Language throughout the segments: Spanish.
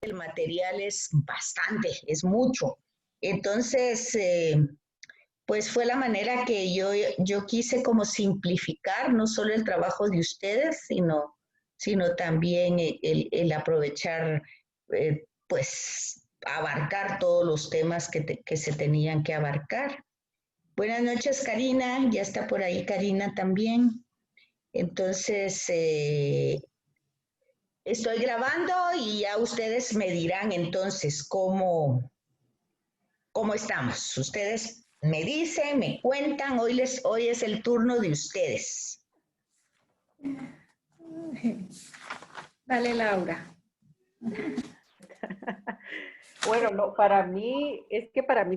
el material es bastante, es mucho. Entonces, pues fue la manera que yo quise como simplificar no solo el trabajo de ustedes, sino también el aprovechar, pues abarcar todos los temas que se tenían que abarcar. Buenas noches, Karina, ya está por ahí Karina también. Entonces, estoy grabando y ya ustedes me dirán entonces cómo estamos. Ustedes me dicen, me cuentan, hoy es el turno de ustedes. Dale, Laura. Bueno, no, para mí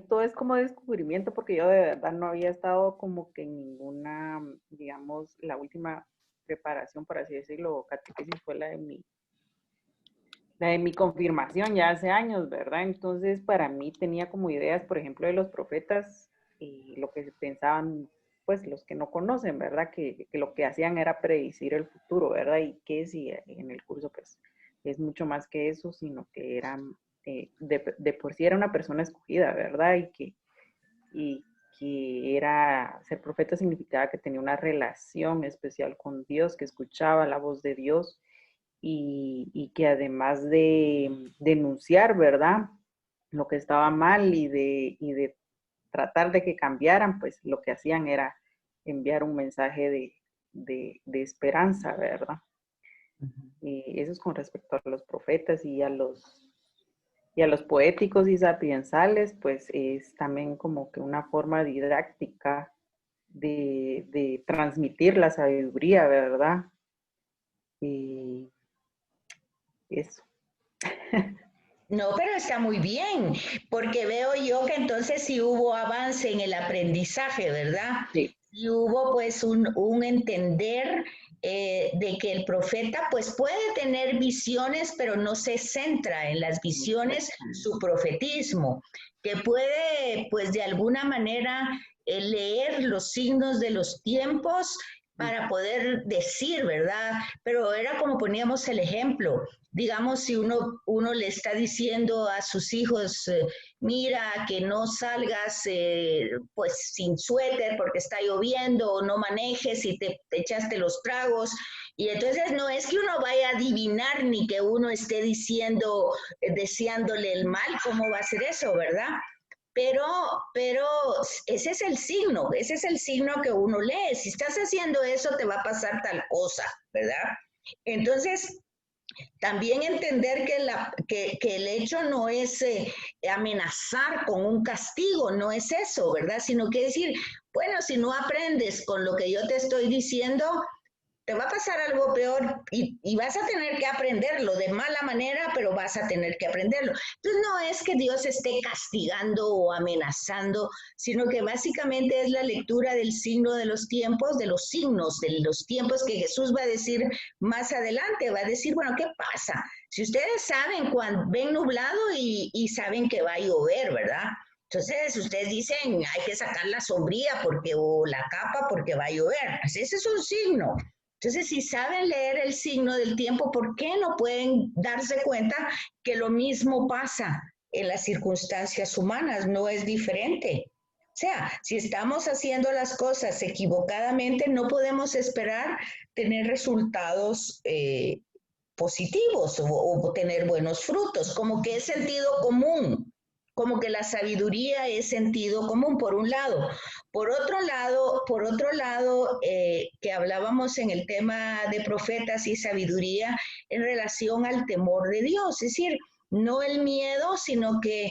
todo es como descubrimiento, porque yo de verdad no había estado como que en ninguna, digamos, la última preparación, por así decirlo, catequesis fue la de mi confirmación ya hace años, ¿verdad? Entonces, para mí tenía como ideas, por ejemplo, de los profetas y lo que pensaban, pues, los que no conocen, ¿verdad? Que lo que hacían era predecir el futuro, ¿verdad? Y que si en el curso, pues, es mucho más que eso, sino que eran, de por sí era una persona escogida, ¿verdad? Y que ser profeta significaba que tenía una relación especial con Dios, que escuchaba la voz de Dios y que además de denunciar, ¿verdad? Lo que estaba mal y de tratar de que cambiaran, pues lo que hacían era enviar un mensaje de esperanza, ¿verdad? Y eso es con respecto a los profetas y a los poéticos y sapiensales, pues es también como que una forma didáctica de transmitir la sabiduría, ¿verdad? Y eso. No, pero está muy bien, porque veo yo que entonces sí hubo avance en el aprendizaje, ¿verdad? Sí. Y hubo pues un entender de que el profeta pues puede tener visiones, pero no se centra en las visiones su profetismo, que puede pues de alguna manera leer los signos de los tiempos para poder decir, ¿verdad? Pero era como poníamos el ejemplo, digamos, si uno le está diciendo a sus hijos, mira, que no salgas pues sin suéter porque está lloviendo, o no manejes y te echaste los tragos. Y entonces no es que uno vaya a adivinar ni que uno esté diciendo, deseándole el mal, ¿cómo va a ser eso, verdad? Pero ese es el signo que uno lee. Si estás haciendo eso, te va a pasar tal cosa, ¿verdad? Entonces, también entender que el hecho no es amenazar con un castigo, no es eso, ¿verdad? Sino que decir, bueno, si no aprendes con lo que yo te estoy diciendo, te va a pasar algo peor y vas a tener que aprenderlo de mala manera, pero vas a tener que aprenderlo. Entonces no es que Dios esté castigando o amenazando, sino que básicamente es la lectura del signo de los tiempos, de los signos de los tiempos que Jesús va a decir más adelante, va a decir, bueno, ¿qué pasa? Si ustedes saben cuando ven nublado y saben que va a llover, ¿verdad? Entonces ustedes dicen, hay que sacar la sombría o la capa porque va a llover. Ese es un signo. Entonces, si saben leer el signo del tiempo, ¿por qué no pueden darse cuenta que lo mismo pasa en las circunstancias humanas? No es diferente. O sea, si estamos haciendo las cosas equivocadamente, no podemos esperar tener resultados positivos o tener buenos frutos, como que es sentido común, como que la sabiduría es sentido común, por un lado. Por otro lado, que hablábamos en el tema de profetas y sabiduría en relación al temor de Dios, es decir, no el miedo, sino que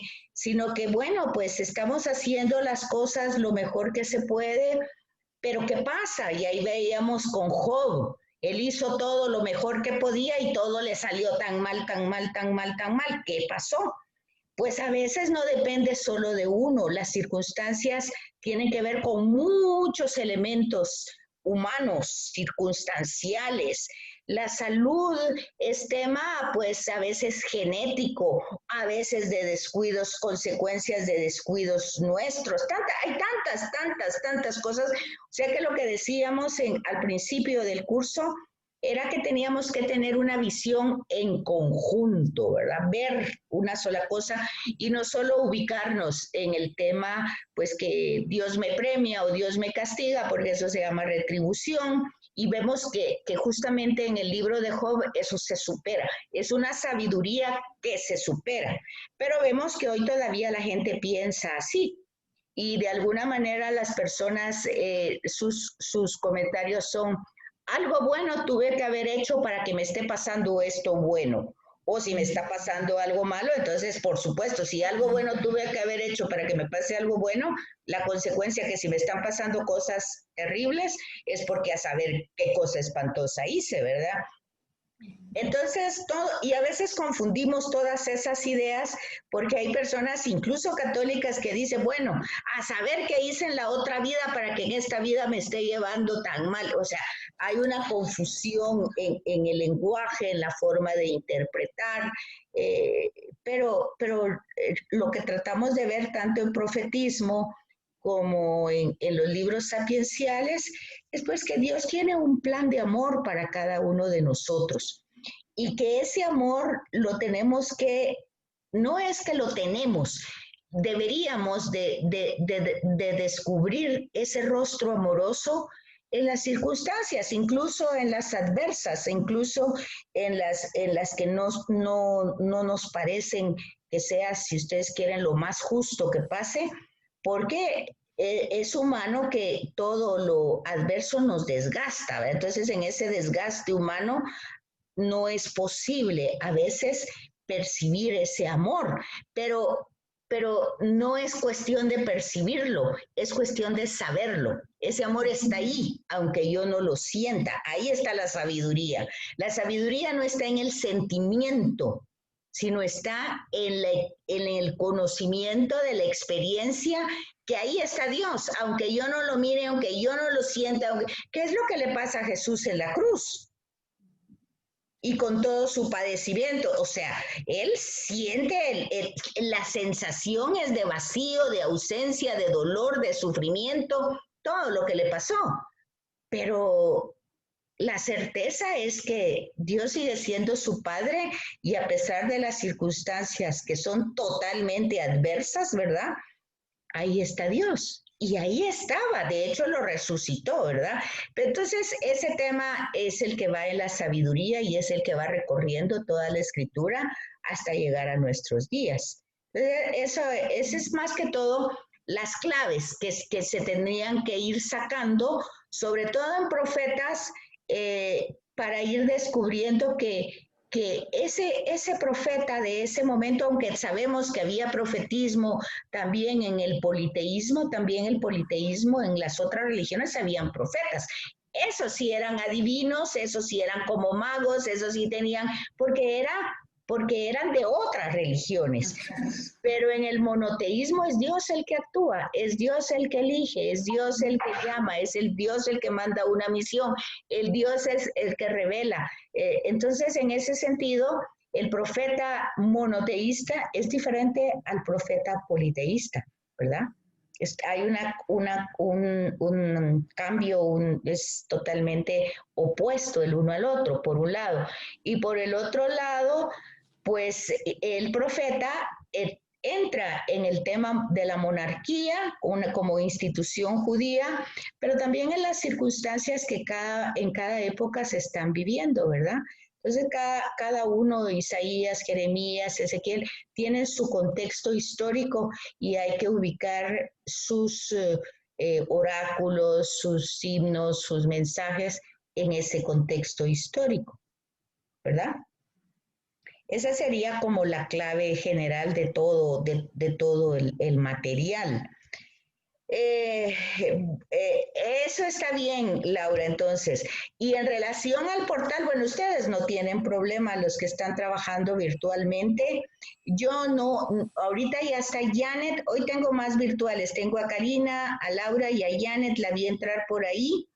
bueno, pues estamos haciendo las cosas lo mejor que se puede, pero ¿qué pasa? Y ahí veíamos con Job, él hizo todo lo mejor que podía y todo le salió tan mal, tan mal, tan mal, tan mal. ¿Qué pasó? Pues a veces no depende solo de uno, las circunstancias tienen que ver con muchos elementos humanos, circunstanciales. La salud es tema, pues a veces genético, a veces de descuidos, consecuencias de descuidos nuestros. Hay tantas cosas. O sea que lo que decíamos al principio del curso, era que teníamos que tener una visión en conjunto, ¿verdad? Ver una sola cosa y no solo ubicarnos en el tema, pues que Dios me premia o Dios me castiga, porque eso se llama retribución. Y vemos que justamente en el libro de Job eso se supera. Es una sabiduría que se supera. Pero vemos que hoy todavía la gente piensa así. Y de alguna manera las personas, sus comentarios son, algo bueno tuve que haber hecho para que me esté pasando esto bueno. O si me está pasando algo malo, entonces, por supuesto, si algo bueno tuve que haber hecho para que me pase algo bueno, la consecuencia que si me están pasando cosas terribles es porque a saber qué cosa espantosa hice, ¿verdad? Entonces, todo, y a veces confundimos todas esas ideas porque hay personas, incluso católicas, que dicen, bueno, a saber qué hice en la otra vida para que en esta vida me esté llevando tan mal. O sea, hay una confusión en el lenguaje, en la forma de interpretar, pero lo que tratamos de ver tanto en profetismo como en los libros sapienciales es pues que Dios tiene un plan de amor para cada uno de nosotros y que ese amor lo tenemos que, no es que lo tenemos, deberíamos de descubrir ese rostro amoroso en las circunstancias, incluso en las adversas, incluso en las que no nos parecen que sea, si ustedes quieren, lo más justo que pase, porque es humano que todo lo adverso nos desgasta, ¿verdad? Entonces en ese desgaste humano no es posible a veces percibir ese amor, pero no es cuestión de percibirlo, es cuestión de saberlo. Ese amor está ahí, aunque yo no lo sienta. Ahí está la sabiduría. La sabiduría no está en el sentimiento, sino está en el conocimiento de la experiencia, que ahí está Dios, aunque yo no lo mire, aunque yo no lo sienta. ¿Qué es lo que le pasa a Jesús en la cruz? Y con todo su padecimiento, o sea, él siente las sensaciones de vacío, de ausencia, de dolor, de sufrimiento, todo lo que le pasó. Pero la certeza es que Dios sigue siendo su padre y a pesar de las circunstancias que son totalmente adversas, ¿verdad? Ahí está Dios. Y ahí estaba, de hecho lo resucitó, ¿verdad? Pero entonces ese tema es el que va en la sabiduría y es el que va recorriendo toda la escritura hasta llegar a nuestros días. Eso es más que todo las claves que se tendrían que ir sacando, sobre todo en profetas, para ir descubriendo que ese profeta de ese momento, aunque sabemos que había profetismo también en el politeísmo en las otras religiones habían profetas. Esos sí eran adivinos, esos sí eran como magos, esos sí tenían, porque eran de otras religiones. Pero en el monoteísmo es Dios el que actúa, es Dios el que elige, es Dios el que llama, es el Dios el que manda una misión, el Dios es el que revela. Entonces, en ese sentido, el profeta monoteísta es diferente al profeta politeísta, ¿verdad? Hay un cambio, es totalmente opuesto el uno al otro, por un lado. Y por el otro lado, pues el profeta entra en el tema de la monarquía como institución judía, pero también en las circunstancias que en cada época se están viviendo, ¿verdad? Entonces cada uno, Isaías, Jeremías, Ezequiel, tienen su contexto histórico y hay que ubicar sus oráculos, sus himnos, sus mensajes en ese contexto histórico, ¿verdad? Esa sería como la clave general de todo el material. Eso está bien, Laura, entonces. Y en relación al portal, bueno, ustedes no tienen problema, los que están trabajando virtualmente. Yo no, ahorita ya está Janet, hoy tengo más virtuales, tengo a Karina, a Laura y a Janet, la vi entrar por ahí.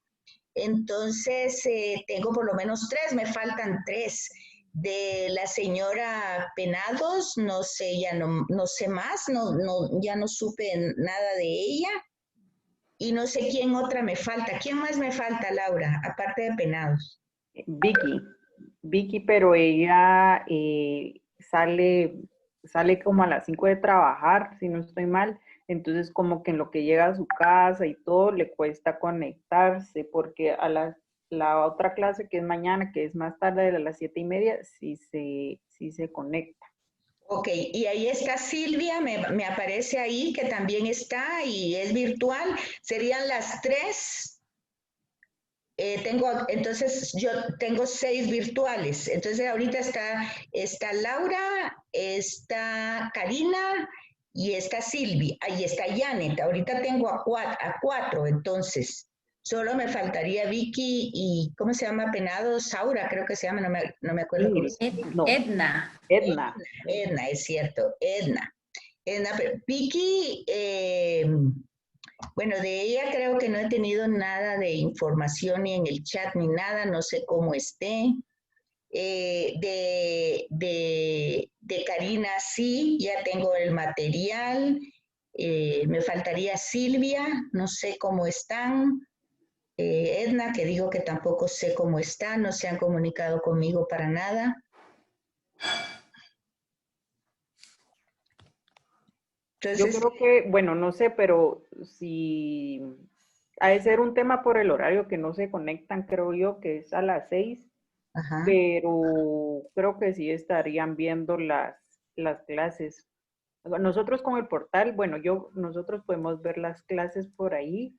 Entonces, tengo por lo menos 3, me faltan 3. De la señora Penados, no sé, ya no sé más, ya no supe nada de ella. Y no sé quién otra me falta. ¿Quién más me falta, Laura, aparte de Penados? Vicky, pero ella sale como a las 5 de trabajar, si no estoy mal. Entonces, como que en lo que llega a su casa y todo, le cuesta conectarse, porque la otra clase que es mañana, que es más tarde, a las 7:30, sí se conecta. Ok, y ahí está Silvia, me aparece ahí que también está y es virtual. Serían las 3. Entonces yo tengo 6 virtuales. Entonces ahorita está Laura, está Karina y está Silvia. Ahí está Janet. Ahorita tengo a cuatro, entonces. Solo me faltaría Vicky y, ¿cómo se llama? Penado, Saura, creo que se llama, no me acuerdo cómo se llama. No, Edna. Edna. Edna, es cierto, Edna. Edna, pero Vicky, bueno, de ella creo que no he tenido nada de información ni en el chat ni nada, no sé cómo esté. De Karina sí, ya tengo el material. Me faltaría Silvia, no sé cómo están. Edna, que digo que tampoco sé cómo están, no se han comunicado conmigo para nada. Yo Entonces, creo que, bueno, no sé, pero si ha de ser un tema por el horario que no se conectan, creo yo, que es a las 6, ajá. pero creo que sí estarían viendo las clases. Nosotros con el portal, bueno, nosotros podemos ver las clases por ahí,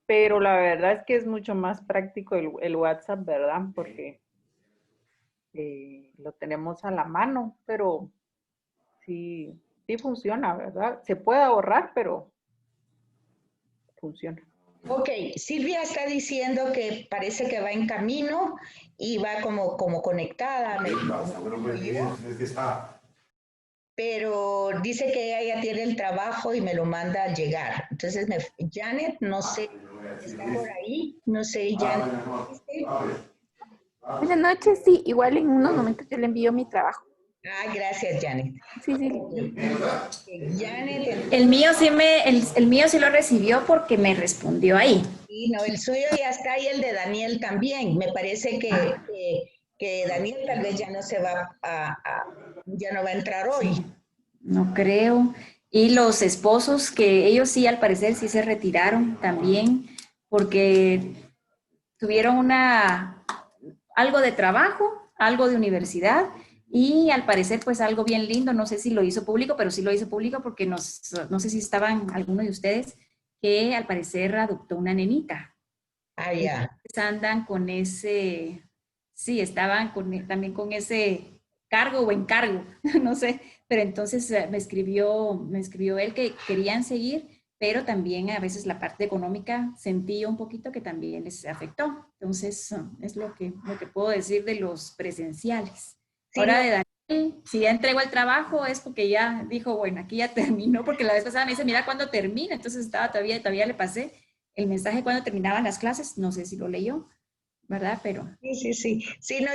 pero la verdad es que es mucho más práctico el WhatsApp, ¿verdad? Porque lo tenemos a la mano, pero sí funciona, ¿verdad? Se puede ahorrar, pero funciona. Ok, Silvia está diciendo que parece que va en camino y va como conectada, pero dice que ella ya tiene el trabajo y me lo manda a llegar. Entonces, Janet, no sé, está por ahí, no sé, Janet. Buenas noches, sí, igual en unos momentos yo le envío mi trabajo. Ah, gracias, Janet. Sí, sí. Janet, El mío el mío sí lo recibió porque me respondió ahí. y no, el suyo ya está y el de Daniel también. Me parece que Daniel tal vez ya no se va ya no va a entrar hoy. No creo. Y los esposos, que ellos sí, al parecer, sí se retiraron también, porque tuvieron algo de trabajo, algo de universidad, y al parecer, pues algo bien lindo, no sé si lo hizo público, pero sí lo hizo público porque no sé si estaban algunos de ustedes, que al parecer adoptó una nenita. Ah, ya. Entonces andan con sí, estaban también con ese cargo o encargo, no sé, pero entonces me escribió él que querían seguir, pero también a veces la parte económica sentí un poquito que también les afectó. Entonces, es lo que puedo decir de los presenciales. Sí, Ahora no, de Daniel, si ya entregó el trabajo es porque ya dijo, bueno, aquí ya terminó, porque la vez pasada me dice, mira cuándo termina, entonces estaba todavía le pasé el mensaje cuando terminaban las clases, no sé si lo leyó, ¿verdad? Pero sí, sí, sí. Sí, no,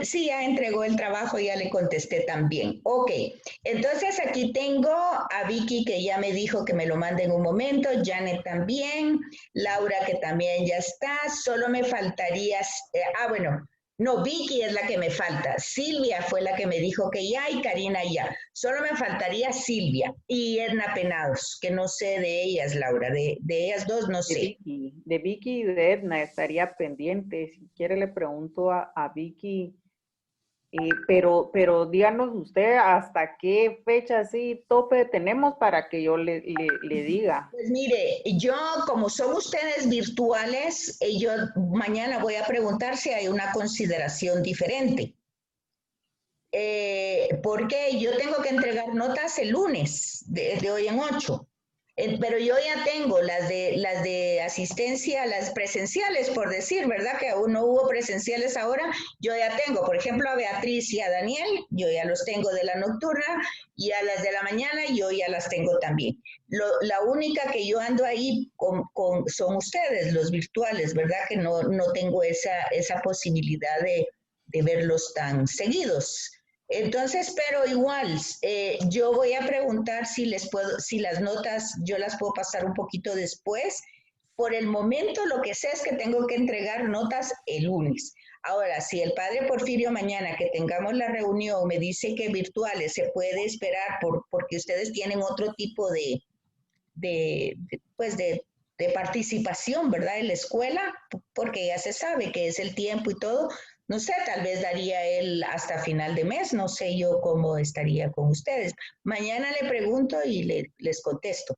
sí, ya entregó el trabajo, ya le contesté también. Ok, entonces aquí tengo a Vicky que ya me dijo que me lo mande en un momento, Janet también, Laura que también ya está, solo me faltaría, bueno, no, Vicky es la que me falta, Silvia fue la que me dijo que ya y Karina ya, solo me faltaría Silvia y Edna Penados, que no sé de ellas, Laura, de ellas dos no sé. De Vicky y de Edna estaría pendiente. Si quiere le pregunto a Vicky, pero díganos usted hasta qué fecha así tope tenemos para que yo le diga. Pues mire, yo como son ustedes virtuales, yo mañana voy a preguntar si hay una consideración diferente. Porque yo tengo que entregar notas el lunes, de hoy en 8. Pero yo ya tengo las de asistencia, las presenciales, por decir, ¿verdad? Que aún no hubo presenciales ahora, yo ya tengo, por ejemplo, a Beatriz y a Daniel, yo ya los tengo de la nocturna, y a las de la mañana yo ya las tengo también. La única que yo ando ahí son ustedes, los virtuales, ¿verdad? Que no tengo esa posibilidad de verlos tan seguidos. Entonces, pero igual, yo voy a preguntar si las notas yo las puedo pasar un poquito después, por el momento lo que sé es que tengo que entregar notas el lunes. Ahora, si el padre Porfirio mañana que tengamos la reunión me dice que virtuales se puede esperar porque ustedes tienen otro tipo pues de participación, ¿verdad? En la escuela, porque ya se sabe que es el tiempo y todo. No sé, tal vez daría él hasta final de mes, no sé yo cómo estaría con ustedes. Mañana le pregunto y les contesto.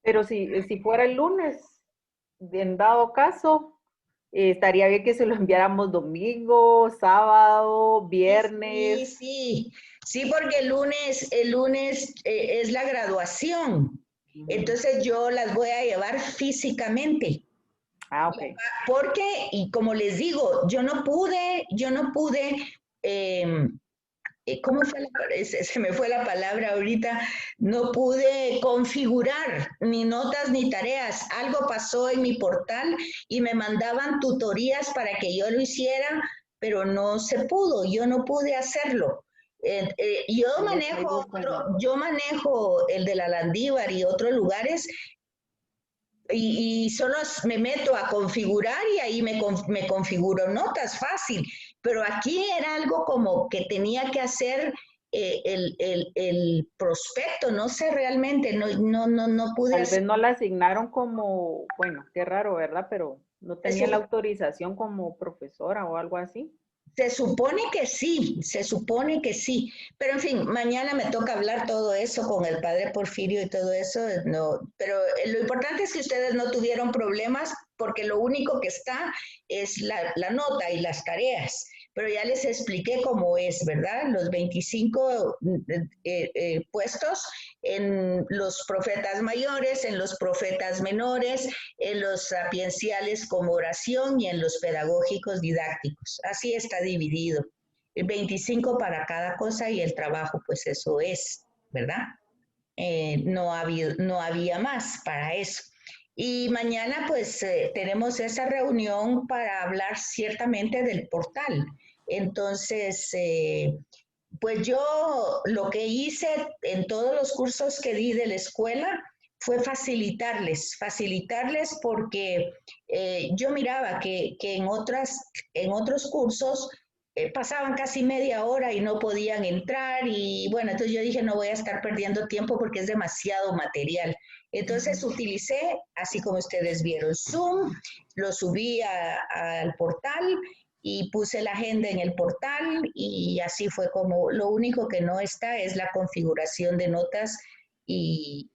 Pero si fuera el lunes, en dado caso, estaría bien que se lo enviáramos domingo, sábado, Sí, viernes. sí, sí, porque el lunes es la graduación. Entonces yo las voy a llevar físicamente. Ah, ok. Porque, y como les digo, yo no pude, eh, ¿cómo fue se me fue la palabra ahorita? No pude configurar ni notas ni tareas. Algo pasó en mi portal y me mandaban tutorías para que yo lo hiciera, pero no se pudo, yo no pude hacerlo. Yo manejo el de la Landívar y otros lugares y solo me meto a configurar y ahí me configuro notas fácil, pero aquí era algo como que tenía que hacer el prospecto, no sé realmente, no pude Tal hacer. vez no la asignaron como, bueno, qué raro, ¿verdad? Pero no tenía la autorización como profesora o algo así. Se supone que sí, pero en fin, mañana me toca hablar todo eso con el padre Porfirio y todo eso, no, pero lo importante es que ustedes no tuvieron problemas porque lo único que está es la nota y las tareas, pero ya les expliqué cómo es, ¿verdad? Los 25 puestos en los profetas mayores, en los profetas menores, en los sapienciales como oración y en los pedagógicos didácticos. Así está dividido. El 25 para cada cosa y el trabajo, pues eso es, ¿verdad? No había más para eso. Y mañana pues tenemos esa reunión para hablar ciertamente del portal. Entonces, pues yo lo que hice en todos los cursos que di de la escuela fue facilitarles porque yo miraba que en otros cursos pasaban casi media hora y no podían entrar y bueno, entonces yo dije no voy a estar perdiendo tiempo porque es demasiado material. Entonces utilicé, así como ustedes vieron, Zoom, lo subí al portal y puse la agenda en el portal y así fue como lo único que no está es la configuración de notas y,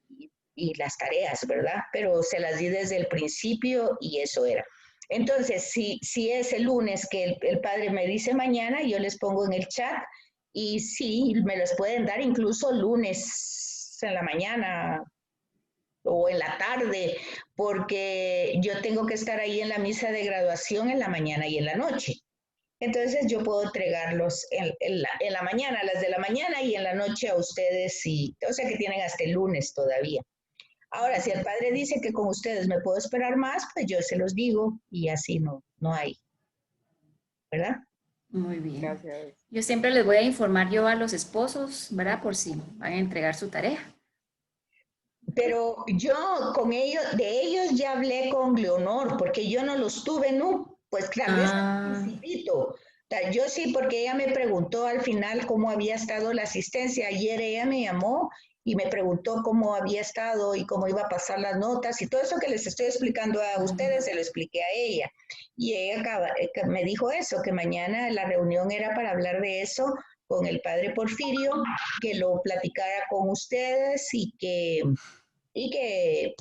y las tareas, ¿verdad? Pero se las di desde el principio y eso era. Entonces, si es el lunes que el padre me dice mañana, yo les pongo en el chat y sí, me los pueden dar incluso lunes en la mañana o en la tarde, porque yo tengo que estar ahí en la misa de graduación en la mañana y en la noche. Entonces yo puedo entregarlos en la mañana, las de la mañana y en la noche a ustedes, o sea que tienen hasta el lunes todavía. Ahora, si el padre dice que con ustedes me puedo esperar más, pues yo se los digo y así no hay, ¿verdad? Muy bien. Gracias. Yo siempre les voy a informar yo a los esposos, ¿verdad? Por si van a entregar su tarea. Pero yo de ellos ya hablé con Leonor, porque yo no los tuve, ¿no? Pues tal vez al Ah, principito. Yo sí, porque ella me preguntó al final cómo había estado la asistencia. Ayer ella me llamó y me preguntó cómo había estado y cómo iba a pasar las notas y todo eso que les estoy explicando a ustedes, se lo expliqué a ella. Y ella me dijo eso, que mañana la reunión era para hablar de eso con el padre Porfirio, que lo platicara con ustedes y que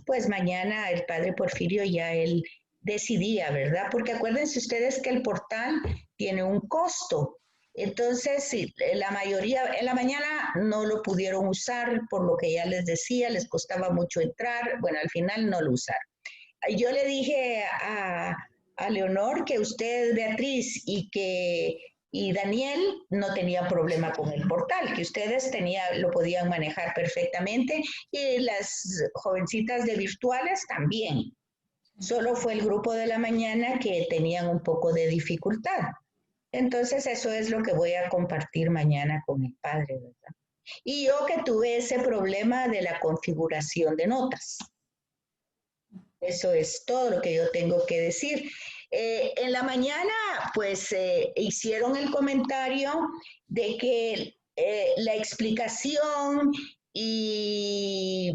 pues mañana el padre Porfirio ya él decidía, ¿verdad? Porque acuérdense ustedes que el portal tiene un costo. Entonces, sí, la mayoría, en la mañana no lo pudieron usar, por lo que ya les decía, les costaba mucho entrar, bueno, al final no lo usaron. Yo le dije a Leonor que usted, Beatriz, y Daniel no tenían problema con el portal, que ustedes lo podían manejar perfectamente y las jovencitas de virtuales también. Solo fue el grupo de la mañana que tenían un poco de dificultad. Entonces eso es lo que voy a compartir mañana con el padre, ¿verdad? Y yo que tuve ese problema de la configuración de notas. Eso es todo lo que yo tengo que decir. En la mañana, pues, hicieron el comentario de que la explicación y,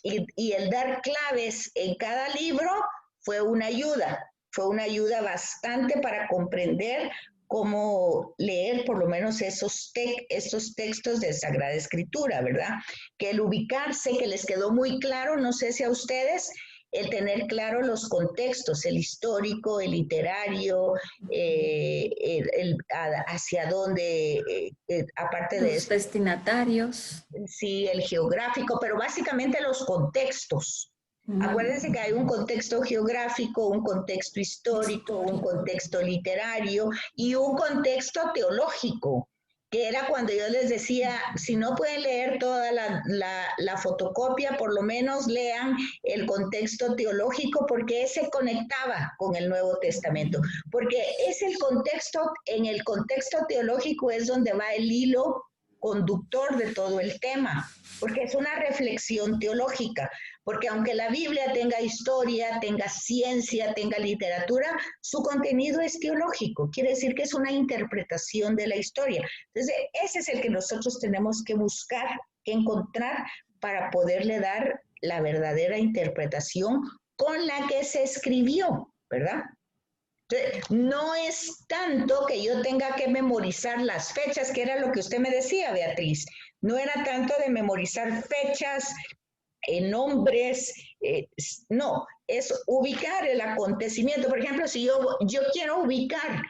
y el dar claves en cada libro fue una ayuda bastante para comprender cómo leer por lo menos estos textos de Sagrada Escritura, ¿verdad? Que el ubicarse, que les quedó muy claro, no sé si a ustedes, el tener claro los contextos, el histórico, el literario, hacia dónde, aparte de Los eso, destinatarios. sí, el geográfico, pero básicamente los contextos. Acuérdense que hay un contexto geográfico, un contexto histórico, un contexto literario y un contexto teológico, que era cuando yo les decía, si no pueden leer toda la fotocopia, por lo menos lean el contexto teológico, porque ese conectaba con el Nuevo Testamento, porque es el contexto, en el contexto teológico es donde va el hilo conductor de todo el tema, porque es una reflexión teológica, porque aunque la Biblia tenga historia, tenga ciencia, tenga literatura, su contenido es teológico, quiere decir que es una interpretación de la historia. Entonces, ese es el que nosotros tenemos que buscar, que encontrar para poderle dar la verdadera interpretación con la que se escribió, ¿verdad? Entonces, no es tanto que yo tenga que memorizar las fechas, que era lo que usted me decía, Beatriz. No era tanto de memorizar fechas, nombres, no, es ubicar el acontecimiento. Por ejemplo, si yo quiero ubicar,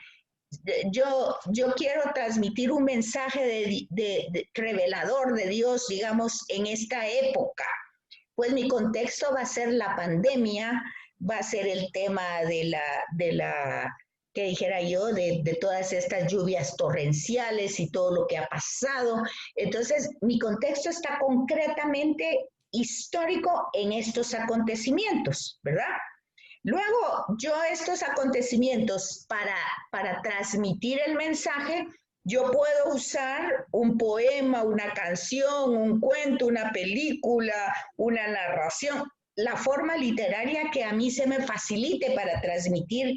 yo quiero transmitir un mensaje de revelador de Dios, digamos, en esta época, pues mi contexto va a ser la pandemia, va a ser el tema que dijera yo, de todas estas lluvias torrenciales y todo lo que ha pasado. Entonces, mi contexto está concretamente histórico en estos acontecimientos, ¿verdad? Luego, yo estos acontecimientos para transmitir el mensaje, yo puedo usar un poema, una canción, un cuento, una película, una narración, la forma literaria que a mí se me facilite para transmitir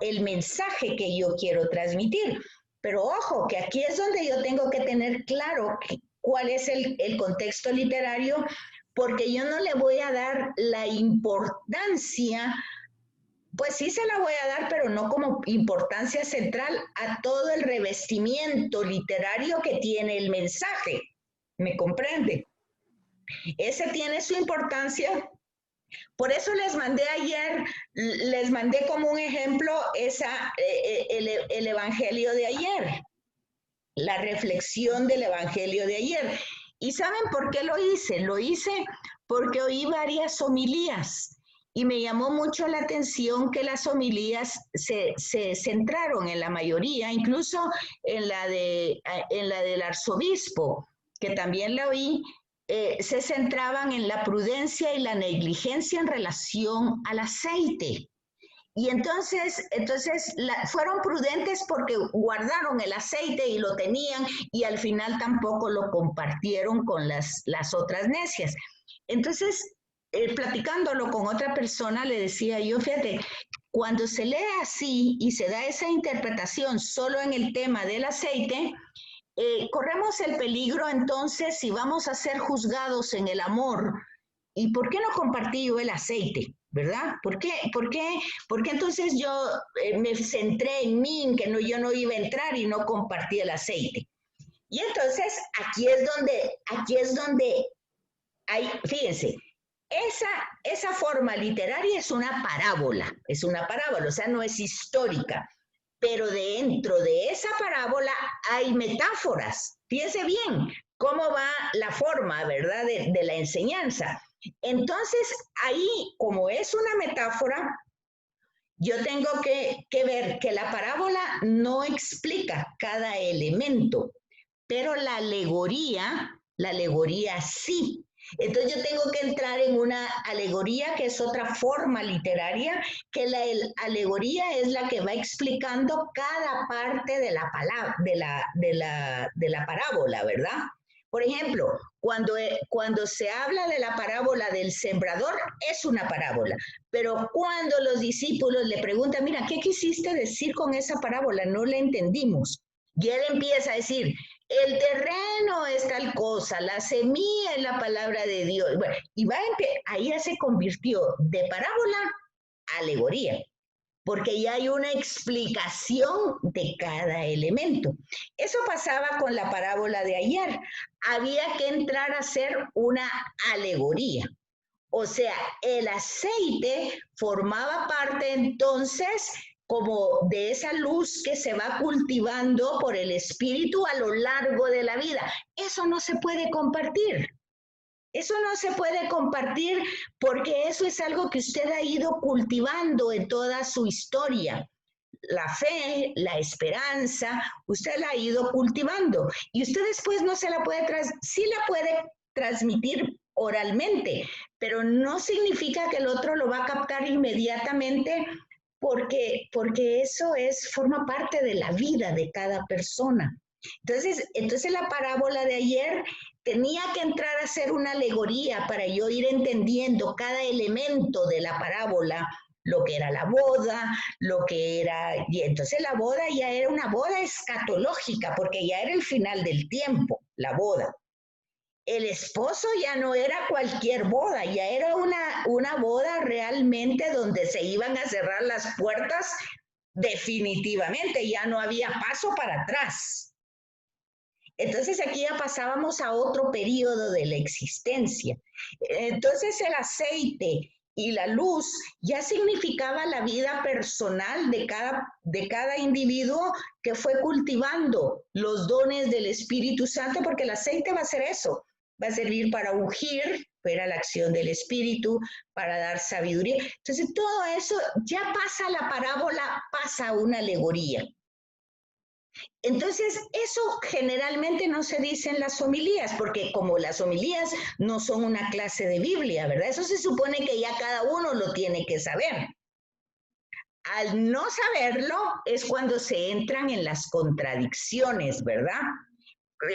el mensaje que yo quiero transmitir. Pero ojo, que aquí es donde yo tengo que tener claro cuál es el contexto literario, porque yo no le voy a dar la importancia, pues sí se la voy a dar, pero no como importancia central a todo el revestimiento literario que tiene el mensaje. ¿Me comprende? Ese tiene su importancia. Por eso les mandé ayer, les mandé como un ejemplo el Evangelio de ayer, la reflexión del Evangelio de ayer. ¿Y saben por qué lo hice? Lo hice porque oí varias homilías y me llamó mucho la atención que las homilías se centraron en la mayoría, incluso en la del arzobispo, que también la oí, se centraban en la prudencia y la negligencia en relación al aceite. Y entonces fueron prudentes porque guardaron el aceite y lo tenían y al final tampoco lo compartieron con las otras necias. Entonces, platicándolo con otra persona, le decía yo, fíjate, cuando se lee así y se da esa interpretación solo en el tema del aceite, corremos el peligro entonces si vamos a ser juzgados en el amor. ¿Y por qué no compartí yo el aceite? ¿Verdad? ¿Por qué? Porque entonces yo me centré en mí, en que yo no iba a entrar y no compartí el aceite. Y entonces aquí es donde hay, fíjense, esa forma literaria es una parábola, o sea, no es histórica. Pero dentro de esa parábola hay metáforas. Fíjense bien cómo va la forma, ¿verdad?, de la enseñanza. Entonces, ahí, como es una metáfora, yo tengo que ver que la parábola no explica cada elemento, pero la alegoría sí. Entonces yo tengo que entrar en una alegoría, que es otra forma literaria, que la alegoría es la que va explicando cada parte de la parábola, ¿verdad? Por ejemplo, cuando se habla de la parábola del sembrador, es una parábola. Pero cuando los discípulos le preguntan, mira, ¿qué quisiste decir con esa parábola? No la entendimos. Y él empieza a decir, el terreno es tal cosa, la semilla es la palabra de Dios. Bueno, y ahí ya se convirtió de parábola a alegoría, porque ya hay una explicación de cada elemento. Eso pasaba con la parábola de ayer. Había que entrar a hacer una alegoría. O sea, el aceite formaba parte entonces como de esa luz que se va cultivando por el Espíritu a lo largo de la vida. Eso no se puede compartir. Eso no se puede compartir porque eso es algo que usted ha ido cultivando en toda su historia. La fe, la esperanza, usted la ha ido cultivando y usted después no se la puede, sí la puede transmitir oralmente, pero no significa que el otro lo va a captar inmediatamente porque eso forma parte de la vida de cada persona. Entonces la parábola de ayer tenía que entrar a ser una alegoría para yo ir entendiendo cada elemento de la parábola, lo que era la boda, lo que era, y entonces la boda ya era una boda escatológica, porque ya era el final del tiempo, la boda. El esposo ya no era cualquier boda, ya era una boda realmente donde se iban a cerrar las puertas definitivamente, ya no había paso para atrás. Entonces aquí ya pasábamos a otro periodo de la existencia. Entonces el aceite y la luz ya significaba la vida personal de cada individuo que fue cultivando los dones del Espíritu Santo, porque el aceite va a hacer eso, va a servir para ungir, para la acción del Espíritu, para dar sabiduría. Entonces todo eso ya pasa la parábola, pasa a una alegoría. Entonces, eso generalmente no se dice en las homilías, porque como las homilías no son una clase de Biblia, ¿verdad? Eso se supone que ya cada uno lo tiene que saber. Al no saberlo es cuando se entran en las contradicciones, ¿verdad?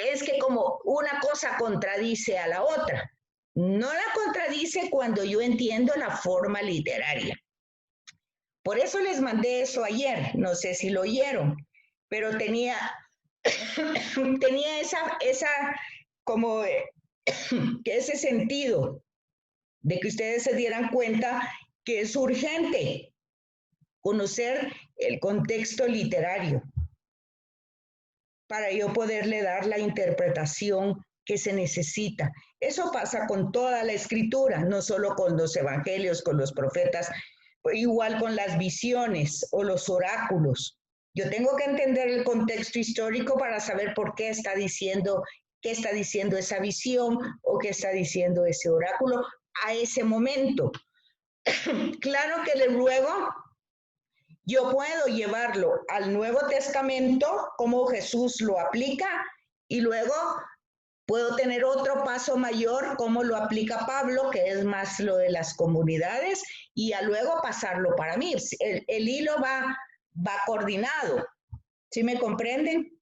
Es que como una cosa contradice a la otra. No la contradice cuando yo entiendo la forma literaria. Por eso les mandé eso ayer, no sé si lo oyeron, pero tenía esa como que ese sentido de que ustedes se dieran cuenta que es urgente conocer el contexto literario para yo poderle dar la interpretación que se necesita. Eso pasa con toda la escritura, no solo con los evangelios, con los profetas, igual con las visiones o los oráculos. Yo tengo que entender el contexto histórico para saber por qué está diciendo, qué está diciendo esa visión o qué está diciendo ese oráculo a ese momento. Claro que luego yo puedo llevarlo al Nuevo Testamento, como Jesús lo aplica, y luego puedo tener otro paso mayor, como lo aplica Pablo, que es más lo de las comunidades, y a luego pasarlo para mí. El hilo va coordinado. ¿Sí me comprenden?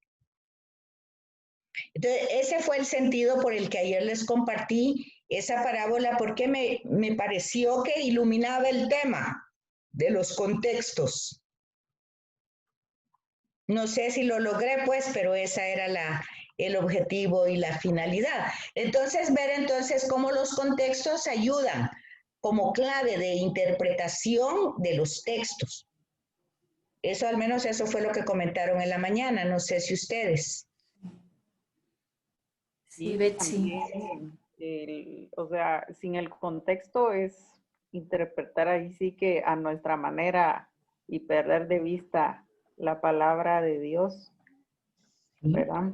Entonces, ese fue el sentido por el que ayer les compartí esa parábola, porque me pareció que iluminaba el tema de los contextos. No sé si lo logré, pues, pero esa era el objetivo y la finalidad. Entonces, ver cómo los contextos ayudan como clave de interpretación de los textos. Eso, al menos, eso fue lo que comentaron en la mañana. No sé si ustedes. Sí, Betsy. O sea, sin el contexto es interpretar ahí sí que a nuestra manera y perder de vista la palabra de Dios, ¿verdad?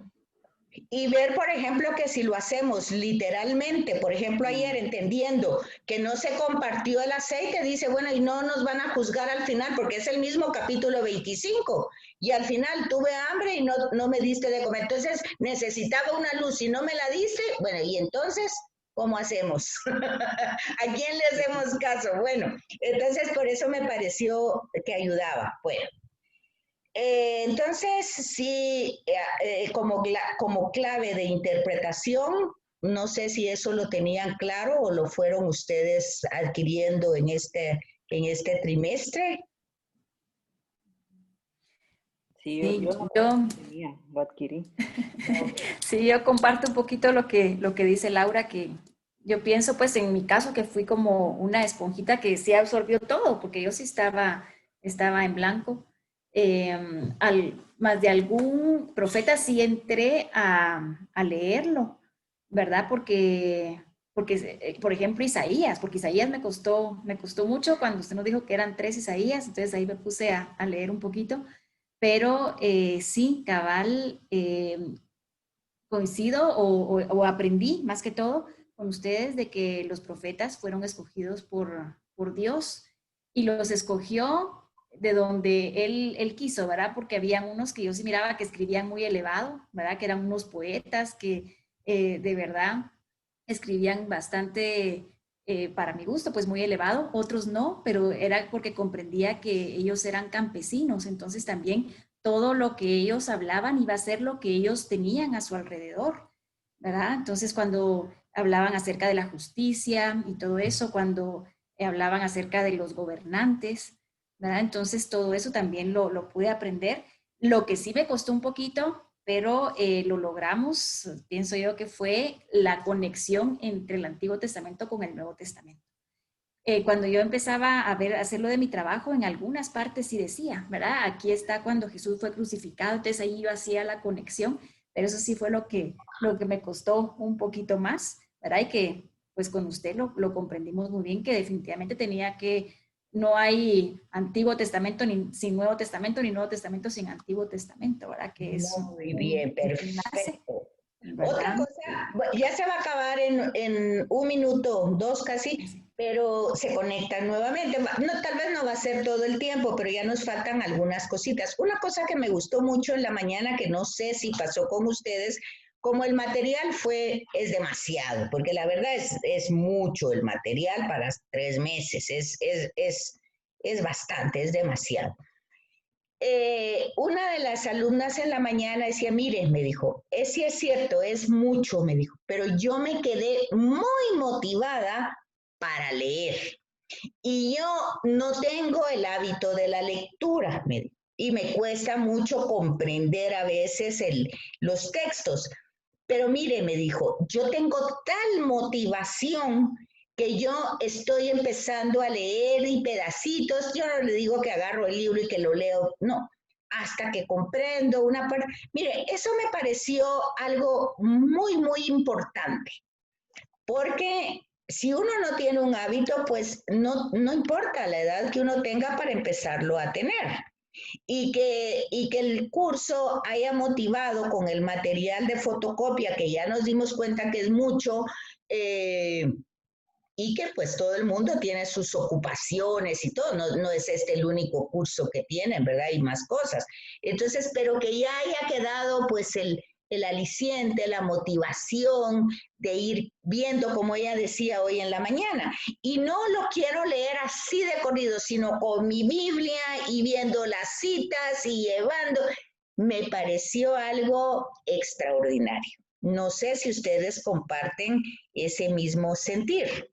Y ver, por ejemplo, que si lo hacemos literalmente, por ejemplo, ayer entendiendo que no se compartió el aceite, dice, bueno, y no nos van a juzgar al final, porque es el mismo capítulo 25, y al final tuve hambre y no me diste de comer, entonces necesitaba una luz y no me la diste, bueno, y entonces, ¿cómo hacemos? ¿A quién le hacemos caso? Bueno, entonces por eso me pareció que ayudaba. Bueno. Entonces, sí, como clave de interpretación, No sé si eso lo tenían claro o lo fueron ustedes adquiriendo en este trimestre. Sí, Sí, yo no yo, lo tenía, lo adquirí. sí, yo comparto un poquito lo que dice Laura, que yo pienso, pues en mi caso, que fui como una esponjita que sí absorbió todo, porque yo sí estaba en blanco. Más de algún profeta sí entré a leerlo, ¿verdad? Porque, por ejemplo, Isaías, porque Isaías me costó mucho cuando usted nos dijo que eran 3 Isaías, entonces ahí me puse a leer un poquito, pero sí, cabal, coincido o aprendí más que todo con ustedes de que los profetas fueron escogidos por Dios y los escogió de donde él quiso, ¿verdad? Porque habían unos que yo sí miraba que escribían muy elevado, ¿verdad? Que eran unos poetas que de verdad escribían bastante, para mi gusto, pues muy elevado, otros no, pero era porque comprendía que ellos eran campesinos, entonces también todo lo que ellos hablaban iba a ser lo que ellos tenían a su alrededor, ¿verdad? Entonces cuando hablaban acerca de la justicia y todo eso, cuando hablaban acerca de los gobernantes, ¿verdad? Entonces todo eso también lo pude aprender. Lo que sí me costó un poquito, pero lo logramos, pienso yo que fue la conexión entre el Antiguo Testamento con el Nuevo Testamento. Cuando yo empezaba a ver, a hacerlo de mi trabajo, en algunas partes sí decía, ¿verdad? Aquí está cuando Jesús fue crucificado, entonces ahí yo hacía la conexión, pero eso sí fue lo que me costó un poquito más, ¿verdad? Y que pues con usted lo comprendimos muy bien, que definitivamente tenía que, no hay Antiguo Testamento sin Nuevo Testamento, ni Nuevo Testamento sin Antiguo Testamento, ¿verdad? Que es Muy bien, un enlace, perfecto. Otra ¿verdad? cosa, ya se va a acabar en un minuto, dos casi, pero se conectan nuevamente. No, tal vez no va a ser todo el tiempo, pero ya nos faltan algunas cositas. Una cosa que me gustó mucho en la mañana, que no sé si pasó con ustedes, como el material es demasiado, porque la verdad es mucho el material para 3 meses, es bastante, es demasiado. Una de las alumnas en la mañana decía, mire, me dijo, sí es cierto, es mucho, me dijo, pero yo me quedé muy motivada para leer. Y yo no tengo el hábito de la lectura, me dijo, y me cuesta mucho comprender a veces los textos. Pero mire, me dijo, yo tengo tal motivación que yo estoy empezando a leer y pedacitos. Yo no le digo que agarro el libro y que lo leo, no, hasta que comprendo una parte. Mire, eso me pareció algo muy, muy importante, porque si uno no tiene un hábito, pues no importa la edad que uno tenga para empezarlo a tener. Y que el curso haya motivado con el material de fotocopia, que ya nos dimos cuenta que es mucho, y que pues todo el mundo tiene sus ocupaciones y todo, no es este el único curso que tienen, ¿verdad? Hay más cosas. Entonces, pero que ya haya quedado pues el aliciente, la motivación de ir viendo, como ella decía hoy en la mañana. Y no lo quiero leer así de corrido, sino con mi Biblia y viendo las citas y llevando. Me pareció algo extraordinario. No sé si ustedes comparten ese mismo sentir.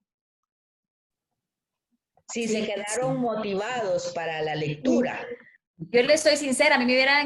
Si se Sí, quedaron sí. motivados para la Sí. lectura. Yo le soy sincera, a mí me hubiera